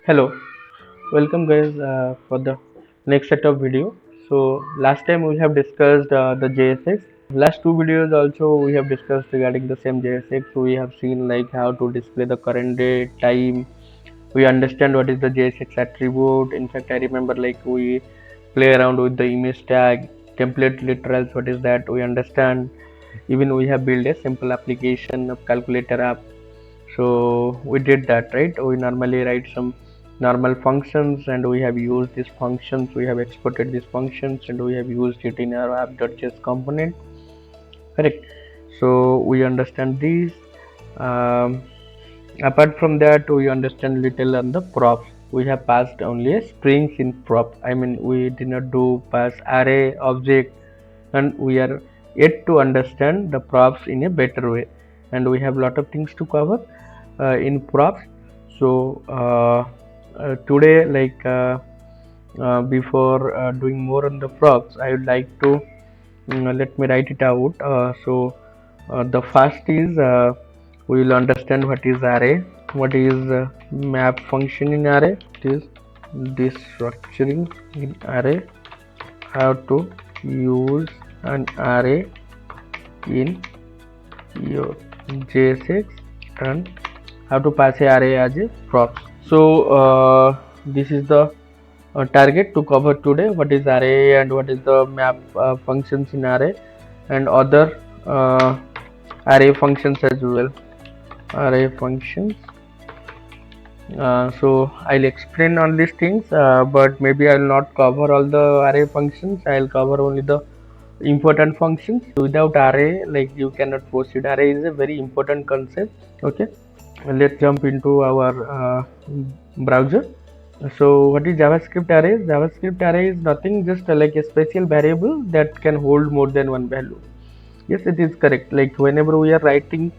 Hello, welcome guys for the next set of video. So last time we have discussed the JSX. Last two videos also we have discussed regarding the same JSX. So we have seen like how to display the current date, time. We understand what is the JSX attribute. In fact, I remember like we play around with the image tag, template literals. What is that? We understand. Even we have built a simple application of calculator app. So we did that, right? We normally write some normal functions and we have used these functions, we have exported these functions and we have used it in our app.js component, correct? So we understand these. um, Apart from that, we understand little on the props. We have passed only a strings in prop. I mean, we did not do pass array object, and we are yet to understand the props in a better way. And we have lot of things to cover in props. So today, before doing more on the props, I would like to let me write it out. The first is we will understand what is array, what is map function in array, it is destructuring in array, how to use an array in your JSX, and how to pass a array as a props. So this is the target to cover today, what is array and what is the map functions in array and other array functions as well. Array functions. So I'll explain all these things, but maybe I'll not cover all the array functions. I'll cover only the important functions. Without array, like you cannot proceed. Array is a very important concept. Okay, let's jump into our browser. So what is JavaScript array? JavaScript array is nothing, just like a special variable that can hold more than one value. Yes, it is correct. Like whenever we are writing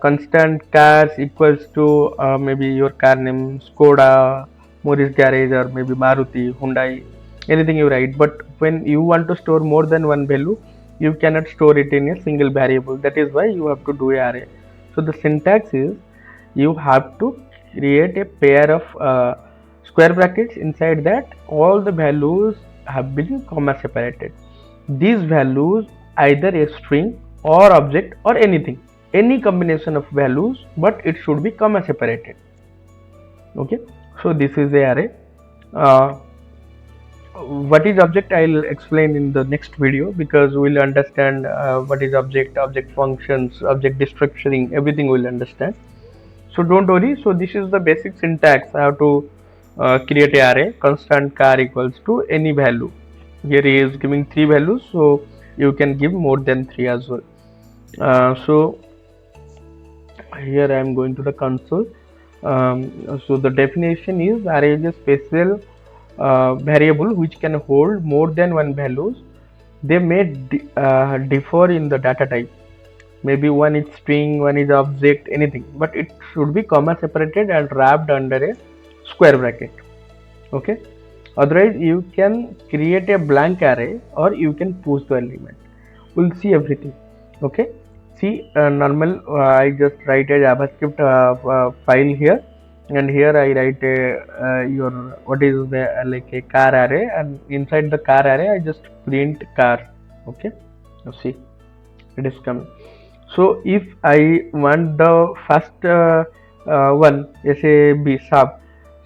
constant cars equals to maybe your car name Skoda, Morris Garage, or maybe Maruti, Hyundai, anything you write. But when you want to store more than one value, you cannot store it in a single variable. That is why you have to do an array. So the syntax is you have to create a pair of square brackets. Inside that all the values have been comma separated. These values either a string or object or anything, any combination of values, but it should be comma separated. Okay, so this is the array. What is object I'll explain in the next video, because we'll understand what is object functions, object destructuring, everything we'll understand. So don't worry. So this is the basic syntax, how to create a array. Constant car equals to any value. Here he is giving 3 values, so you can give more than 3 as well. So here I am going to the console. So the definition is array is a special variable which can hold more than one values. They may differ in the data type. Maybe one is string, one is object, anything, but it should be comma separated and wrapped under a square bracket. Okay, otherwise you can create a blank array or you can push the element. We'll see everything. Okay, see, normal I just write a JavaScript file here, and here I write a your what is the like a car array, and inside the car array I just print car. Okay, now see, it is coming. So if I want the first one, say B sub,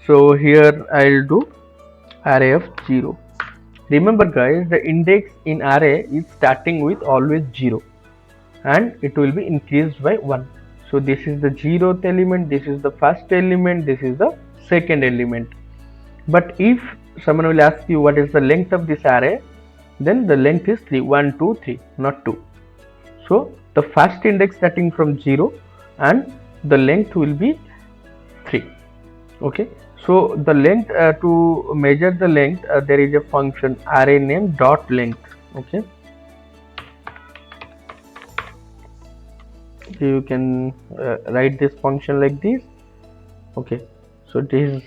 so here I'll do array of 0. Remember guys, the index in array is starting with always 0 and it will be increased by 1. So this is the 0th element, this is the first element, this is the second element. But if someone will ask you what is the length of this array, then the length is 3, 1, 2, 3, not 2. So the first index starting from 0 and the length will be 3. Okay, so the length, to measure the length, there is a function array name dot length. Okay, so you can write this function like this. Okay, so this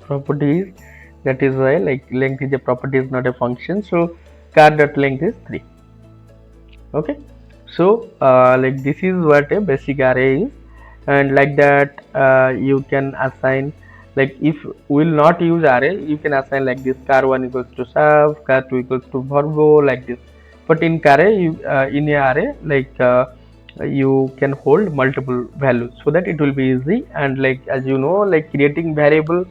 property, that is why like length is a property, is not a function. So car dot length is 3. Okay, so like this is what a basic array is, and like that you can assign Like if we will not use array, you can assign like this: car1 equals to sav, car2 equals to virgo, like this. But in array, in a array, like you can hold multiple values, so that it will be easy. And like, as you know, like creating variable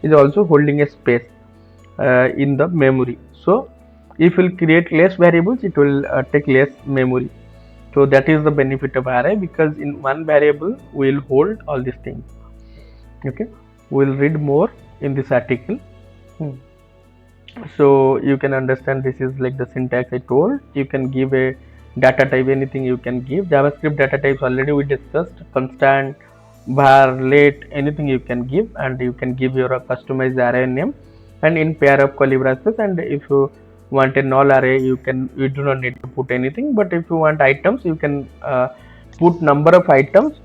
is also holding a space in the memory. So if we'll create less variables, it will take less memory. So that is the benefit of array, because in one variable we will hold all these things. Okay, we'll read more in this article. So you can understand, this is like the syntax I told. You can give a data type, anything you can give. JavaScript data types already we discussed: constant, var, let, anything you can give. And you can give your customized array name and in pair of curly braces. And if you want a null array, you do not need to put anything. But if you want items, you can put number of items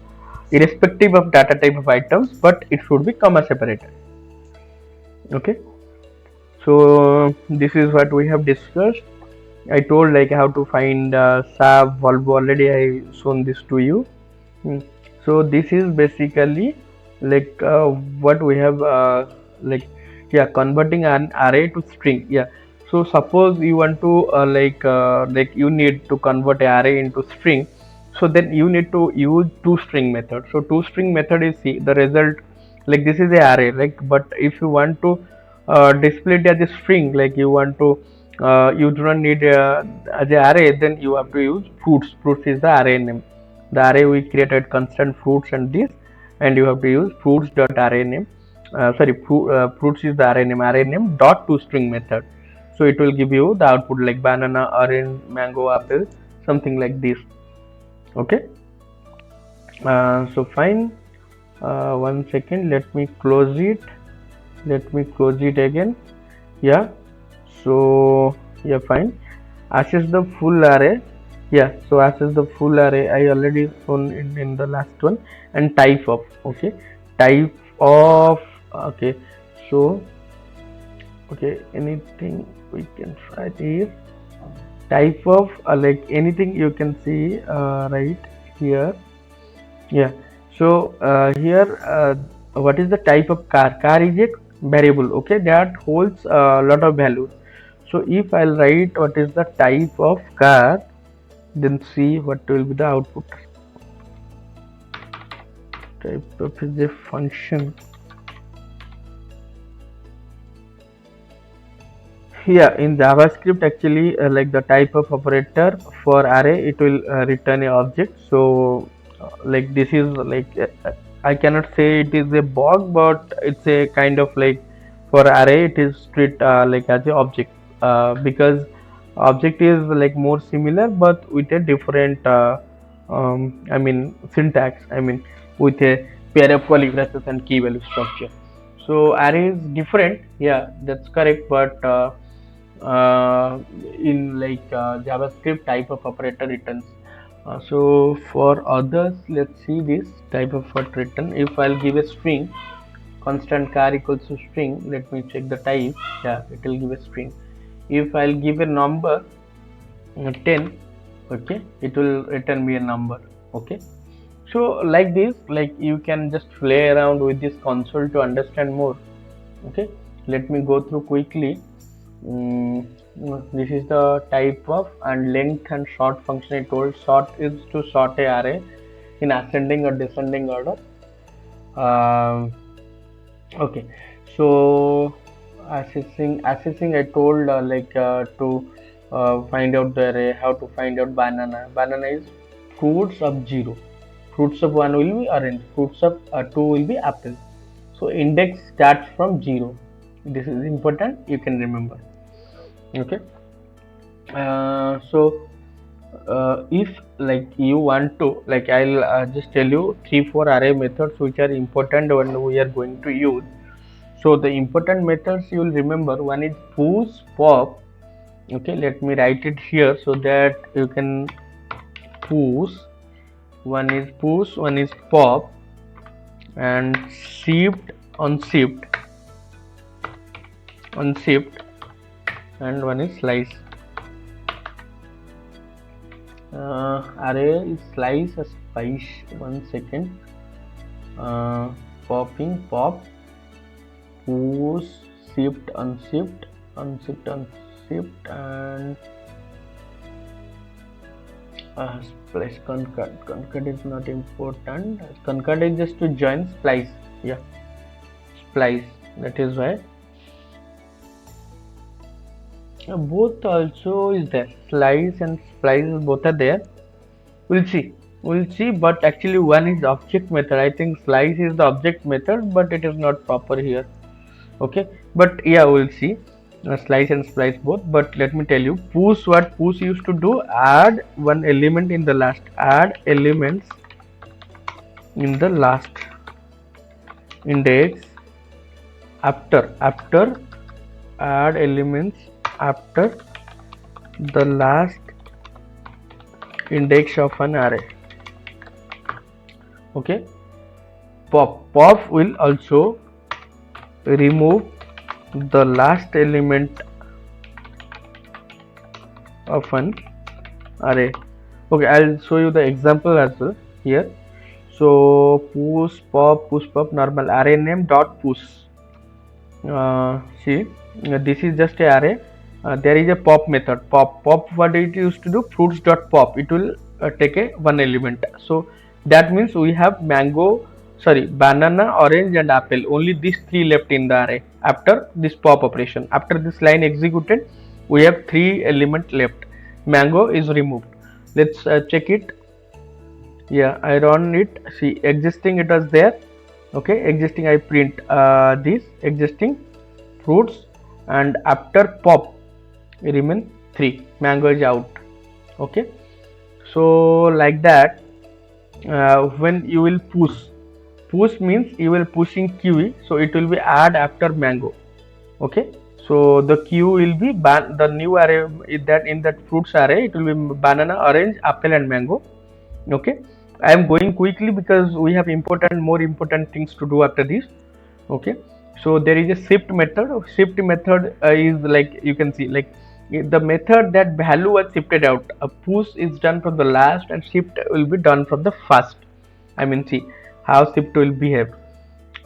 irrespective of data type of items, but it should be comma separated. Okay, so this is what we have discussed. I told like how to find sav, volvo, already I shown this to you. So this is basically like what we have like, yeah, converting an array to string. Yeah, so suppose you want to like you need to convert an array into string. So then you need to use toString method. So toString method is, see, the result, like this is a array, like, but if you want to display it as a string, like you want to you do not need as a array, then you have to use fruits. Fruits is the array name. The array we created constant fruits and this, and you have to use fruits dot array name. Fruits is the array name dot toString method. So it will give you the output like banana, orange, mango, apple, something like this. Okay, so fine. One second, let me close it. Again. Yeah, so yeah, fine. Access the full array. Yeah, so access the full array I already shown in the last one. And type of, okay, type of, okay, so okay, anything we can try this type of like anything you can see right here. Yeah, so here what is the type of car? Car is a variable, okay, that holds a lot of values. So if I'll write what is the type of car, then see what will be the output. Type of is a function. Yeah, in JavaScript actually like the type of operator for array, it will return a object. So like this is like I cannot say it is a bug, but it's a kind of like for array it is treat like as a object because object is like more similar but with a different I mean syntax, I mean with a pair of curly braces and key value structure. So array is different, yeah, that's correct. But in like JavaScript, type of operator returns. So for others, let's see this type of what return. If I'll give a string, constant car equals to string, let me check the type. Yeah, it will give a string. If I'll give a number 10, okay, it will return me a number. Okay, so like this, like you can just play around with this console to understand more. Okay, let me go through quickly. This is the type of and length and sort function I told. Sort is to sort a array in ascending or descending order. Okay, so assessing I told to find out the array. How to find out banana? Banana is fruits of 0. Fruits of 1 will be orange. Fruits of 2 will be apple. So index starts from 0. This is important, you can remember. Okay, so if like you want to, like I'll just tell you 3-4 array methods which are important when we are going to use. So the important methods you will remember, one is push, pop. Okay, let me write it here so that you can push. One is push, one is pop, and shift, unshift, and one is slice. Array is slice a spice. 1 second. Popping, pop, push, shift, unshift, unshift, unshift, and splice. Concat is not important. Concat is just to join. Splice, yeah, splice. That is why both also is there. Slice and splice both are there. We'll see, but actually one is object method. I think slice is the object method, but it is not proper here. Okay, but yeah, we'll see. Slice and splice both, but let me tell you, push, what push used to do, add one element in the last, add elements in the last index, after add elements after the last index of an array. Okay, pop will also remove the last element of an array. Okay, I'll show you the example as well here. So push pop normal array name dot push. See, this is just a array. There is a pop method. Pop what it used to do, fruits dot pop, it will take a one element. So that means we have banana, orange and apple, only these three left in the array after this pop operation. After this line executed, we have three element left. Mango is removed. Let's check it. Yeah, I run it. See, existing it was there. Okay, existing, I print this existing fruits, and after pop remain 3. Mango is out. Okay, so like that, when you will push means you will pushing kiwi, so it will be add after mango. Okay, so the Q will be the new array in that fruits array, it will be banana, orange, apple and mango. Okay, I am going quickly because we have more important things to do after this. Okay, so there is a shift method. Shift method is like, you can see, like the method that value was shifted out. A push is done from the last and shift will be done from the first. I mean, see how shift will behave.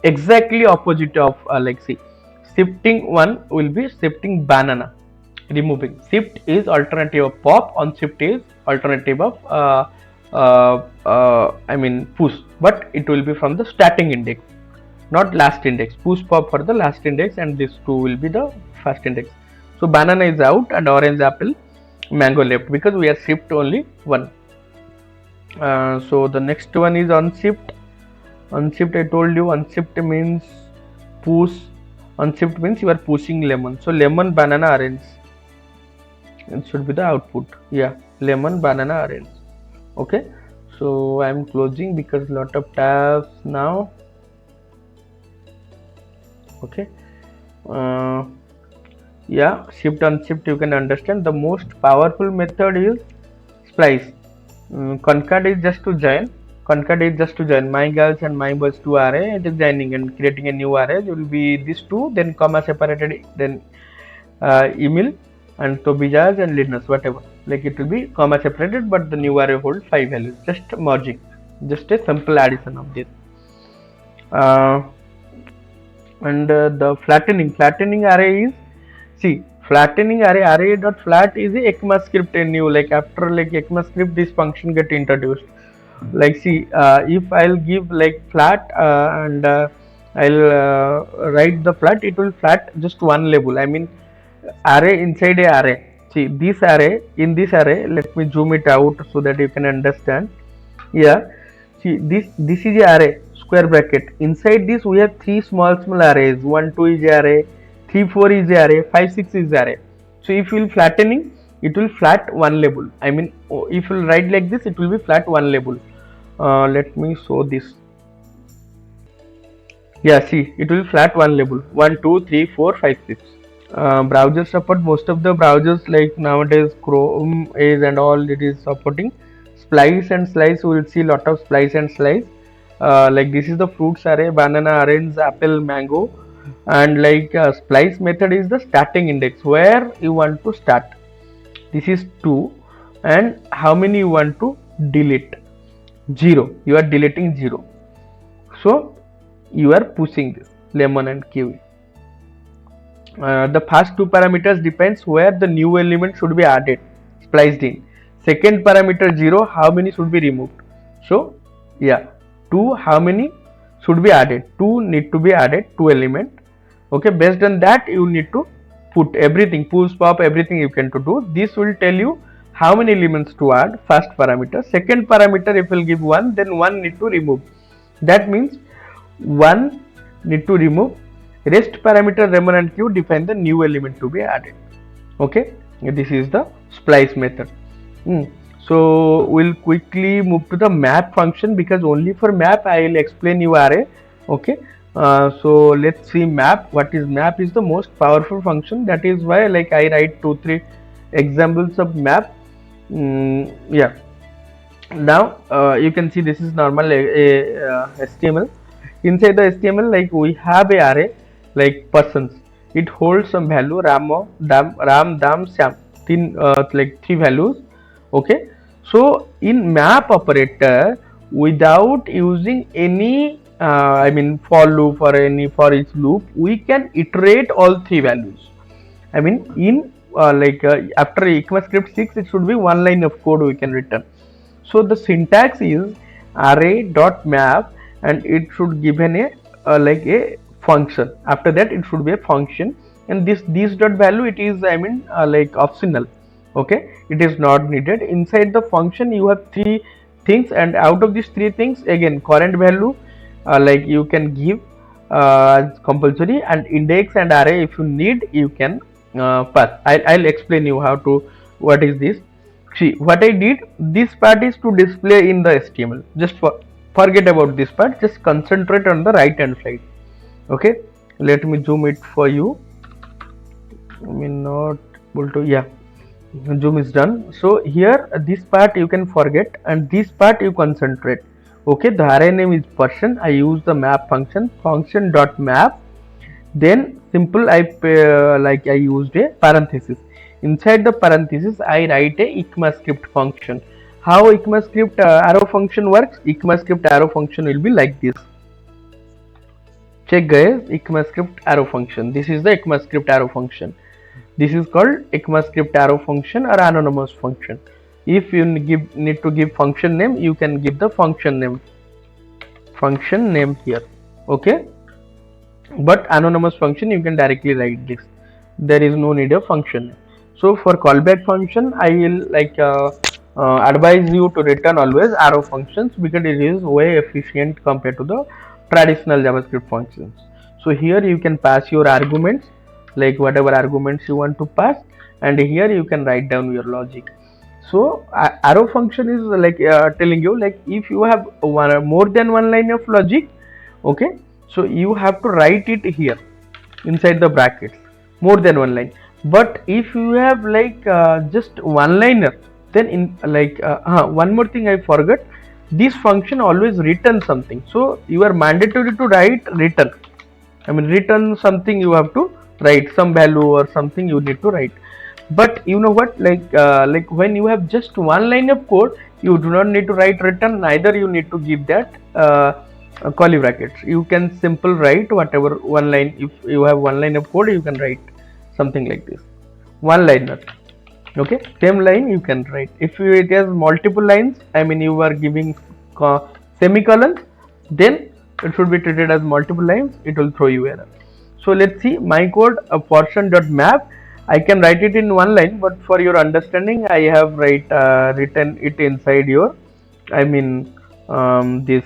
Exactly opposite of see, shifting one will be shifting banana, removing. Shift is alternative of pop, on shift is alternative of push, but it will be from the starting index, not last index. Push pop for the last index and this two will be the first index. So banana is out and orange, apple, mango left because we are shift only one. So the next one is unshift. Unshift, I told you, unshift means push. Unshift means you are pushing lemon. So lemon, banana, orange. It should be the output. Yeah, lemon, banana, orange. Okay, so I am closing because lot of tabs now. Okay, yeah, shift unshift you can understand. The most powerful method is splice. Concat is just to join. Concat is just to join my girls and my boys to array. It is joining and creating a new array. It will be these two, then comma separated, then Emil and Tobijas and Linus, whatever. Like it will be comma separated, but the new array holds 5 values. Just merging, just a simple addition of this. And the flattening array is, see, flattening array dot flat is a ECMAScript new. Like after like ECMAScript, this function get introduced. Like see, if I'll give like flat and I'll write the flat, it will flat just one label. I mean array inside a array. See this array, in this array, let me zoom it out so that you can understand. Yeah, see this is a array, square bracket. Inside this we have 3 small arrays. 1 2 is a array, 3 4 is a array, 5 6 is a array. So if you will flattening, it will flat one label. I mean if you will write like this, it will be flat one label. Let me show this. Yeah, see, it will flat one label. 1 2 3 4 5 6. Browser support, most of the browsers like nowadays Chrome is and all, it is supporting splice and slice. We will see lot of splice and slice. Like this is the fruits array, banana, orange, apple, mango, and like splice method is the starting index where you want to start. This is 2 and how many you want to delete? 0. You are deleting 0. So you are pushing this lemon and kiwi. The first two parameters depends where the new element should be added, spliced in. Second parameter 0, how many should be removed. So yeah, 2, how many should be added. 2 need to be added, 2 element. Okay, based on that you need to put everything, push, pop, everything you can to do. This will tell you how many elements to add, first parameter. Second parameter, if will give 1, then 1 need to remove. That means 1 need to remove. Rest parameter remove and q define the new element to be added. Okay, this is the splice method. So we'll quickly move to the map function, because only for map I will explain you array. Okay, so let's see map. What is map? Is the most powerful function. That is why like I write 2-3 examples of map. Yeah. Now you can see this is normal HTML. Inside the HTML, like we have a array like persons. It holds some value ram, dam, sam. Like 3 values. Okay. So in map operator, without using any I mean for loop or any for each loop, we can iterate all 3 values. I mean in after ECMAScript 6, it should be 1 line of code we can return. So the syntax is array.map, and it should given a like a function. After that it should be a function, and this dot value, it is like optional. Okay, it is not needed. Inside the function you have 3 things, and out of these 3 things, again current value like you can give compulsory, and index and array if you need you can pass. I'll explain you how to what is this. See what I did, this part is to display in the HTML. Just forget about this part, just concentrate on the right hand side. Okay, let me zoom it for you. I mean not able to, yeah, zoom is done. So here this part you can forget, and this part you concentrate. Okay, the array name is person. I use the map function dot map. Then simple I used a parenthesis. Inside the parenthesis I write a ECMAScript function. How ECMAScript arrow function works? ECMAScript arrow function will be like this. Check guys, ECMAScript arrow function. This is the ECMAScript arrow function. This is called ECMAScript arrow function or anonymous function. If you need to give function name, you can give the function name here. Okay, but anonymous function you can directly write this. There is no need of function name. So for callback function, I will advise you to return always arrow functions, because it is way efficient compared to the traditional JavaScript functions. So here you can pass your arguments, like whatever arguments you want to pass, and here you can write down your logic. So arrow function is like telling you, like if you have more than 1 line of logic, okay, so you have to write it here inside the brackets, more than 1 line. But if you have like just 1 liner, then in one more thing I forgot, this function always returns something. So you are mandatory to write return. I mean return something, you have to write some value or something you need to write. But you know what, like when you have just 1 line of code, you do not need to write return, neither you need to give that curly brackets. You can simple write whatever 1 line. If you have 1 line of code, you can write something like this, 1 liner. Okay, same line you can write. If it has multiple lines, I mean you are giving semicolons, then it should be treated as multiple lines, it will throw you error. So let's see my code, a portion.map. I can write it in 1 line, but for your understanding I have written it inside your this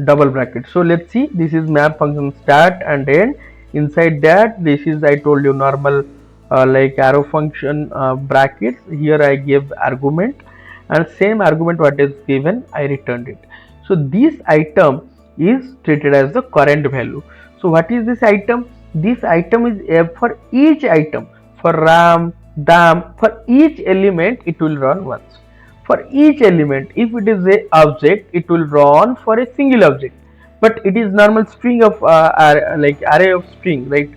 double bracket. So let's see, this is map function start and end. Inside that, this is I told you normal like arrow function brackets. Here I give argument, and same argument what is given I returned it. So this item is treated as the current value. So what is this item? This item is for each item, for ram, dam, for each element it will run once. For each element, if it is a object, it will run for a single object. But it is normal string of like array of string, right?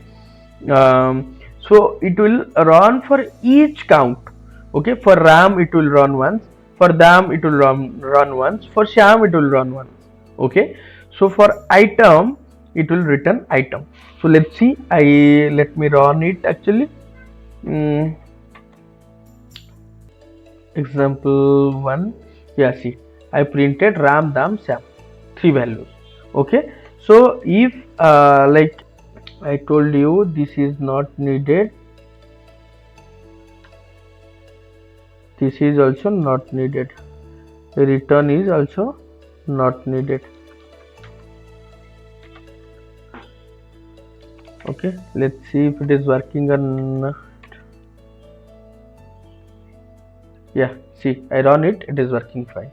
So it will run for each count. Okay, for ram it will run once, for dam it will run once, for sham it will run once. Okay, so for item it will return item. So let's see, let me run it actually. Example 1, yeah, see, I printed ram dam sam, 3 values. Okay, so if like I told you, this is not needed, this is also not needed, return is also not needed. Okay, let's see if it is working or not. Yeah, see, I run it, it is working fine.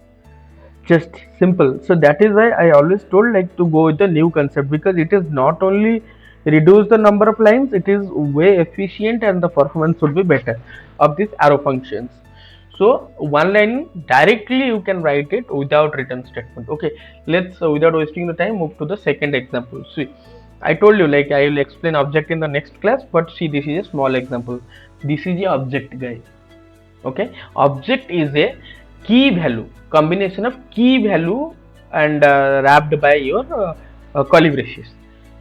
Just simple. So that is why I always told like to go with the new concept, because it is not only reduce the number of lines, it is way efficient and the performance would be better of these arrow functions. So one line directly you can write it without return statement. Okay, let's without wasting the time move to the second example. See, I told you like I will explain object in the next class, but see, this is a small example. This is a object, guys. Okay, object is a key value, combination of key value and wrapped by your curly braces.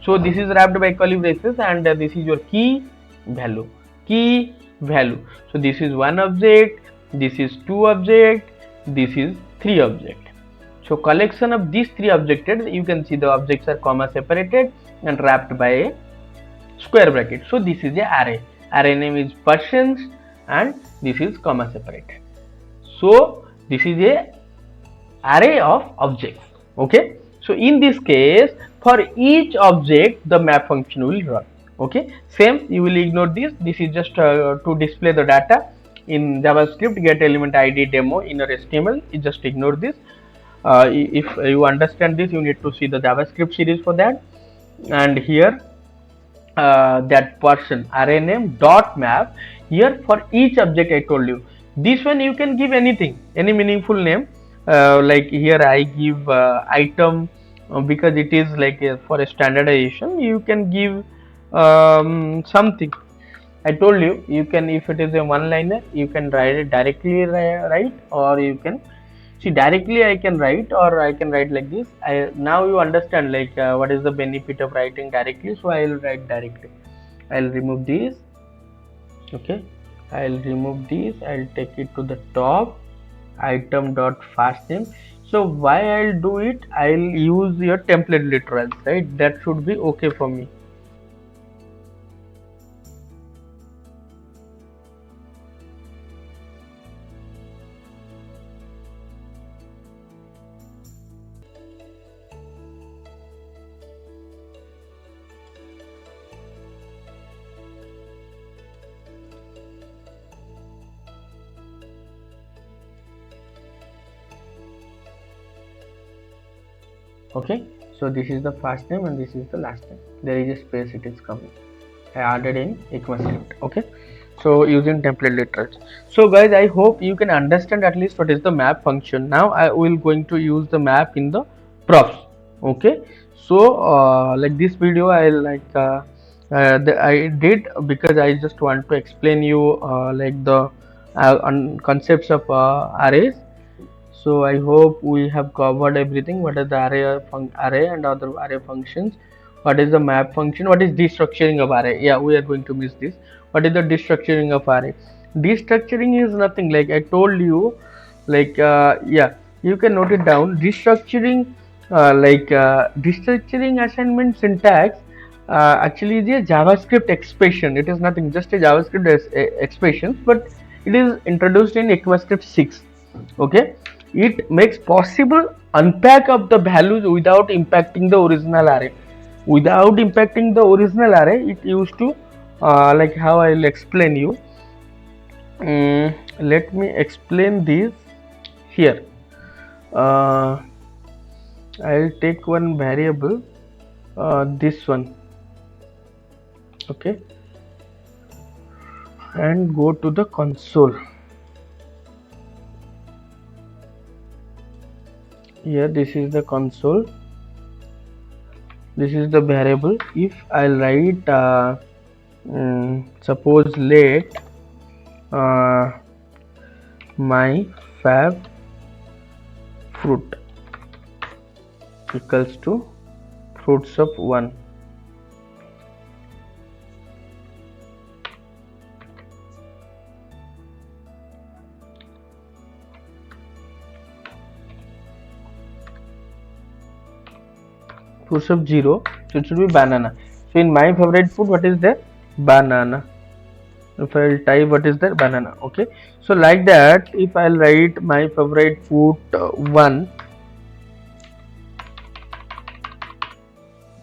So this is wrapped by curly braces, and this is your key value, key value. So this is one object, this is two object, this is three object. So collection of these three objects, you can see the objects are comma separated and wrapped by a square bracket. So this is a array. Array name is persons and this is comma separated. So this is a array of objects. Okay. So in this case, for each object the map function will run. Okay. Same, you will ignore this. This is just to display the data in JavaScript. Get element ID demo in your HTML. You just ignore this. If you understand this, you need to see the JavaScript series for that. And here that person array name dot map. Here for each object I told you, this one you can give anything, any meaningful name, like here I give item, because it is like for a standardization you can give something. I told you, you can, if it is a one liner, you can write it directly, right, or you can see directly I can write, or I can write like this. Now you understand like what is the benefit of writing directly. So I will write directly. I'll remove this. Okay, I'll remove this. I'll take it to the top. Item dot first name. So why I'll do it? I'll use your template literals, right? That should be okay for me. Okay, so this is the first name and this is the last name. There is a space, it is coming. I added in ECMAScript. Okay, so using template literals. So guys, I hope you can understand at least what is the map function. Now I will going to use the map in the props. Okay, so like this video I like I did because I just want to explain you like the concepts of arrays. So I hope we have covered everything. What is the array and other array functions? What is the map function? What is destructuring of array? Yeah, we are going to miss this. What is the destructuring of array? Destructuring is nothing, like I told you, like yeah, you can note it down. Destructuring, destructuring assignment syntax actually is a JavaScript expression. It is nothing, just a JavaScript expression, but it is introduced in ECMAScript 6. Okay, it makes possible unpack of the values without impacting the original array. Without impacting the original array, it used to like how I will explain you. Let me explain this here. I'll take one variable, this one. Okay, and go to the console. Here this is the console, this is the variable. If I'll write suppose let my fab fruit equals to fruits of 1. Fruits of 0, so it should be banana. So in my favorite food, what is there? Banana. If I'll type what is there, banana. Okay, so like that, if I'll write my favorite food 1,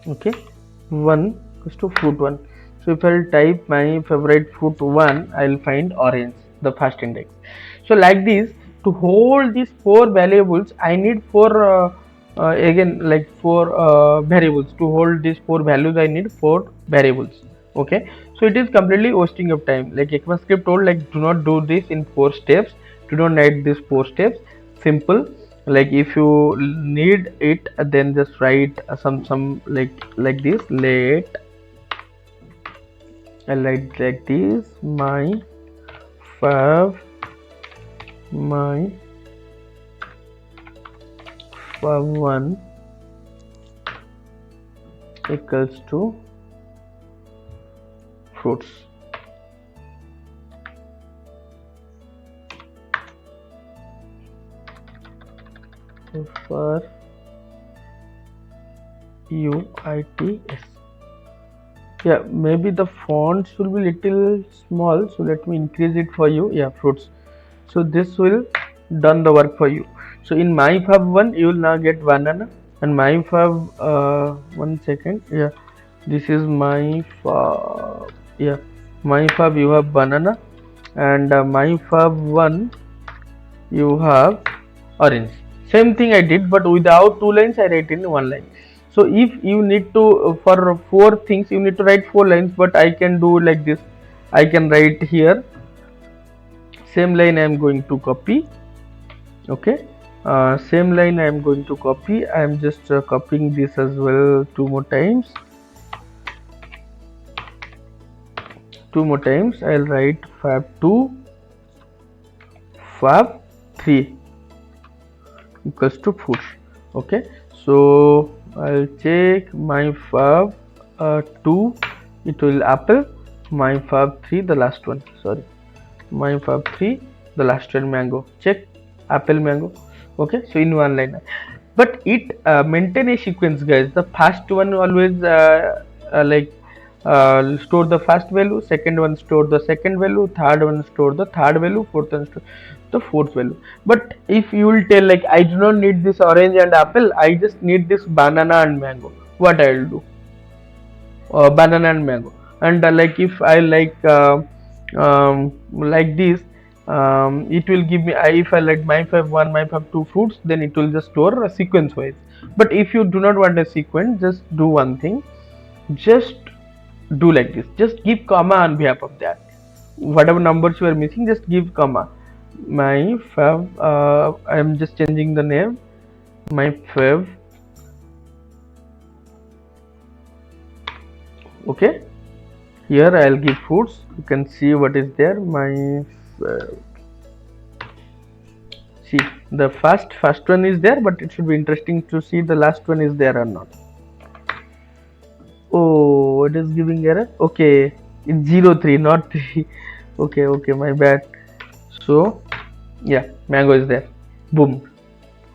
okay, 1 goes to fruit 1. So if I'll type my favorite fruit 1, I'll find orange, the first index. So like this, to hold these 4 variables, I need 4 again like 4 variables. To hold these 4 values, I need 4 variables. Okay, so it is completely wasting of time. Like ECMAScript told, like do not do this in 4 steps. Do not write these 4 steps. Simple. Like if you need it, then just write some like this. I'll write like this: my fav one equals to fruits. For UITS. Yeah, maybe the fonts will be little small, so let me increase it for you. Yeah, fruits. So this will done the work for you. So in my fav 1, you will now get banana, and my fav 1 second. Yeah, this is my fav. Yeah, my fav you have banana, and my fav 1 you have orange. Same thing I did, but without 2 lines I write in 1 line. So if you need to for 4 things you need to write 4 lines, but I can do like this. I can write here same line I am going to copy. Okay, same line I am going to copy. I am just copying this as well 2 more times. I'll write fab 2 fab 3 equals to fruits. Okay, so I'll check my fab 2, it will apple. My fab 3, the last one, sorry, my fab 3, the last one mango. Check apple, mango. Okay, so in 1 line, but it maintain a sequence, guys. The first one always store the first value, second one store the second value, third one store the third value, fourth one store the fourth value. But if you will tell like I do not need this orange and apple, I just need this banana and mango, what I will do? Banana and mango. And like if I like this, it will give me, if I like my fab 1, my fab 2 fruits, then it will just store a sequence wise. But if you do not want a sequence, just do one thing, just do like this, just give comma on behalf of that. Whatever numbers you are missing, just give comma. My fab, I am just changing the name, my fab. Okay, here I'll give fruits. You can see what is there. My see, the first one is there, but it should be interesting to see the last one is there or not. Oh, it is giving error. Okay, it's 03, not 3. Okay, my bad. So yeah, mango is there. Boom.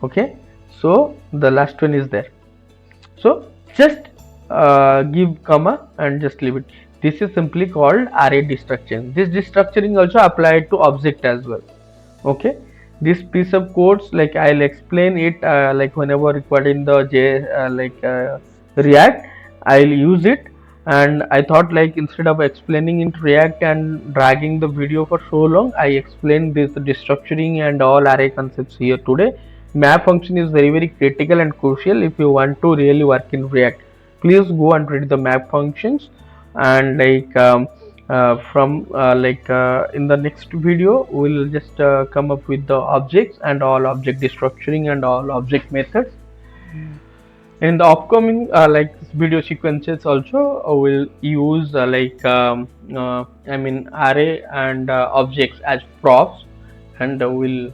Okay, so the last one is there. So just give comma and just leave it. This is simply called array destructuring. This destructuring also applied to object as well. Okay, this piece of codes, like I'll explain it like whenever required in the React, I'll use it. And I thought like instead of explaining in React and dragging the video for so long, I explained this destructuring and all array concepts here today. Map function is very critical and crucial if you want to really work in React. Please go and read the map functions, and in the next video we'll just come up with the objects and all object destructuring and all object methods. In the upcoming video sequences also we'll use array and objects as props, and we'll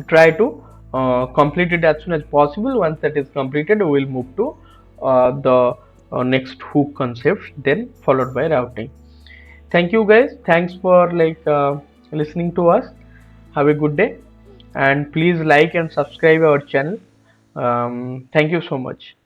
try to complete it as soon as possible. Once that is completed, we will move to the next hook concepts, then followed by routing. Thank you guys, thanks for listening to us. Have a good day, and please like and subscribe our channel. Thank you so much.